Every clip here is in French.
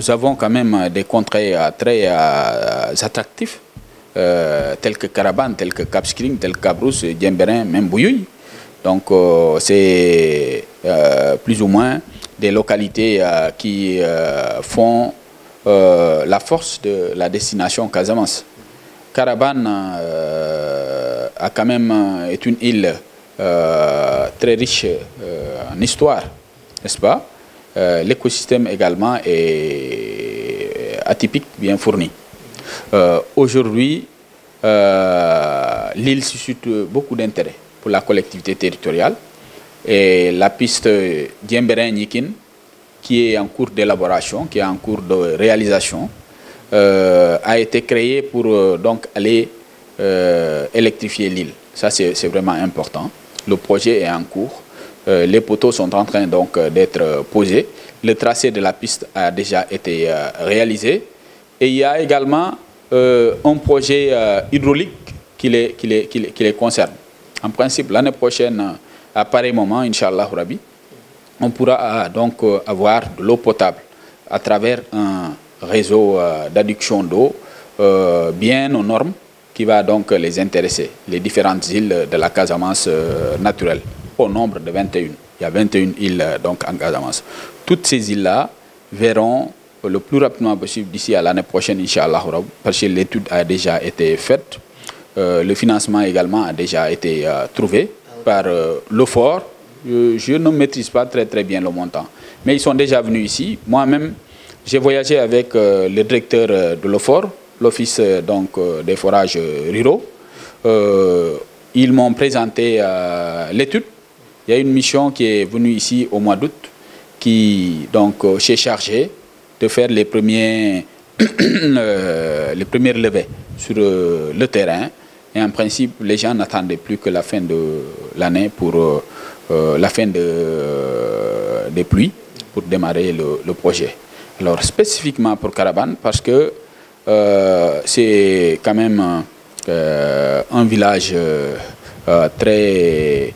nous avons quand même des contrées très attractifs, tels que Carabane, tels que Cap Skirring, tels que Cabrousse, Diembéring, même Bouyoui. Donc c'est plus ou moins des localités qui font la force de la destination Casamance. Carabane a quand même est une île très riche en histoire, n'est-ce pas? L'écosystème également est atypique, bien fourni. Aujourd'hui, l'île suscite beaucoup d'intérêt pour la collectivité territoriale. Et la piste Diembéring-Nikin, qui est en cours d'élaboration, qui est en cours de réalisation, a été créée pour donc aller électrifier l'île. Ça, c'est vraiment important. Le projet est en cours. Les poteaux sont en train donc d'être posés. Le tracé de la piste a déjà été réalisé. Et il y a également un projet hydraulique qui les concerne. En principe, l'année prochaine, à pareil moment, Inch'Allah Rabbi, on pourra donc avoir de l'eau potable à travers un réseau d'adduction d'eau bien aux normes qui va donc les intéresser, les différentes îles de la Casamance naturelle, au nombre de 21. Il y a 21 îles donc en Casamance. Toutes ces îles-là verront le plus rapidement possible d'ici à l'année prochaine, Inch'Allah, parce que l'étude a déjà été faite. Le financement également a déjà été trouvé par l'OFOR. Je ne maîtrise pas très bien le montant. Mais ils sont déjà venus ici. Moi-même, j'ai voyagé avec le directeur de l'OFOR, l'Office des forages ruraux. Ils m'ont présenté l'étude. Il y a une mission qui est venue ici au mois d'août, qui s'est chargée de faire les premières levées sur le terrain. Et en principe, les gens n'attendaient plus que la fin de l'année pour la fin des pluies pour démarrer le projet. Alors, spécifiquement pour Carabane, parce que c'est quand même un village très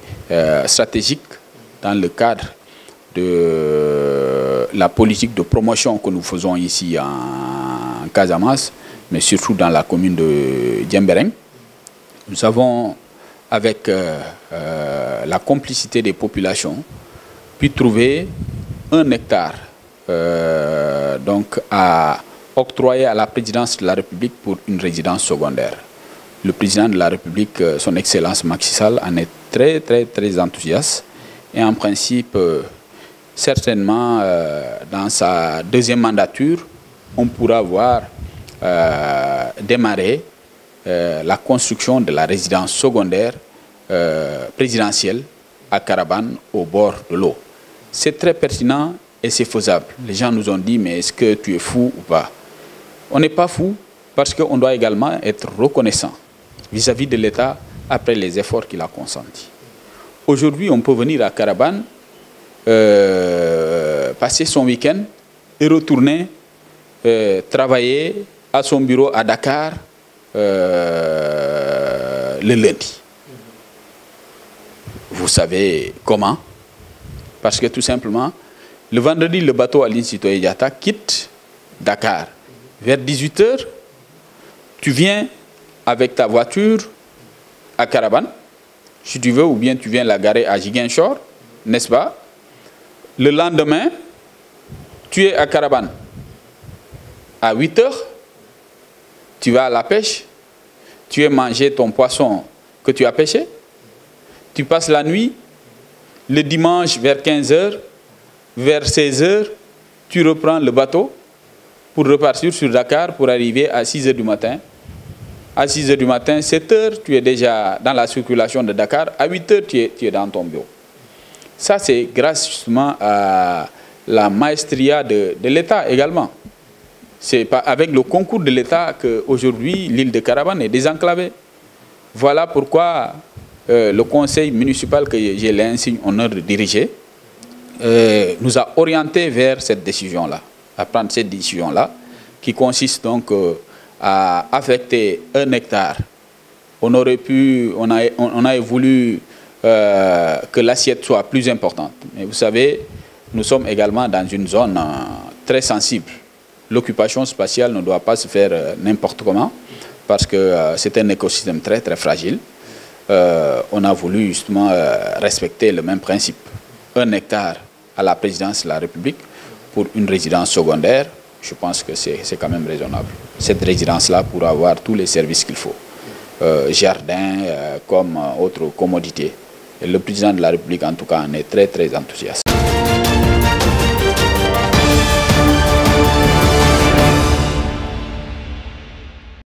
stratégique dans le cadre de la politique de promotion que nous faisons ici en Casamance, mais surtout dans la commune de Diembéring. Nous avons, avec la complicité des populations, pu trouver 1 hectare à octroyer à la présidence de la République pour une résidence secondaire. Le président de la République, son Excellence Macky Sall, en est très enthousiaste. Et en principe, certainement, dans sa deuxième mandature, on pourra voir démarrer la construction de la résidence secondaire présidentielle à Carabane, au bord de l'eau. C'est très pertinent et c'est faisable. Les gens nous ont dit, mais est-ce que tu es fou ou pas? On n'est pas fou parce qu'on doit également être reconnaissant vis-à-vis de l'État après les efforts qu'il a consentis. Aujourd'hui, on peut venir à Carabane, passer son week-end et retourner travailler à son bureau à Dakar le lundi. Vous savez comment? Parce que tout simplement, le vendredi, le bateau Aline Sitoé Diatta quitte Dakar. Vers 18 h, tu viens avec ta voiture à Carabane, si tu veux, ou bien tu viens la garer à Ziguinchor, n'est-ce pas? Le lendemain, tu es à Carabane. À 8 h, tu vas à la pêche, tu as mangé ton poisson que tu as pêché, tu passes la nuit, le dimanche vers 15 h, vers 16 h, tu reprends le bateau pour repartir sur Dakar pour arriver à 6 h du matin. À 6 h du matin, 7 h, tu es déjà dans la circulation de Dakar. À 8 h, tu es dans ton bureau. Ça, c'est grâce justement à la maestria de l'État également. C'est avec le concours de l'État qu'aujourd'hui, l'île de Carabane est désenclavée. Voilà pourquoi le conseil municipal que j'ai l'insigne honneur de diriger nous a orientés vers cette décision-là, à prendre cette décision-là, qui consiste donc à affecter 1 hectare. On a voulu que l'assiette soit plus importante. Mais vous savez, nous sommes également dans une zone très sensible. l'occupation spatiale ne doit pas se faire n'importe comment, parce que c'est un écosystème très très fragile. On a voulu justement respecter le même principe. 1 hectare à la présidence de la République pour une résidence secondaire, je pense que c'est quand même raisonnable. Cette résidence-là pourra avoir tous les services qu'il faut. Jardin comme autre commodité. Et le président de la République, en tout cas, en est très très enthousiaste.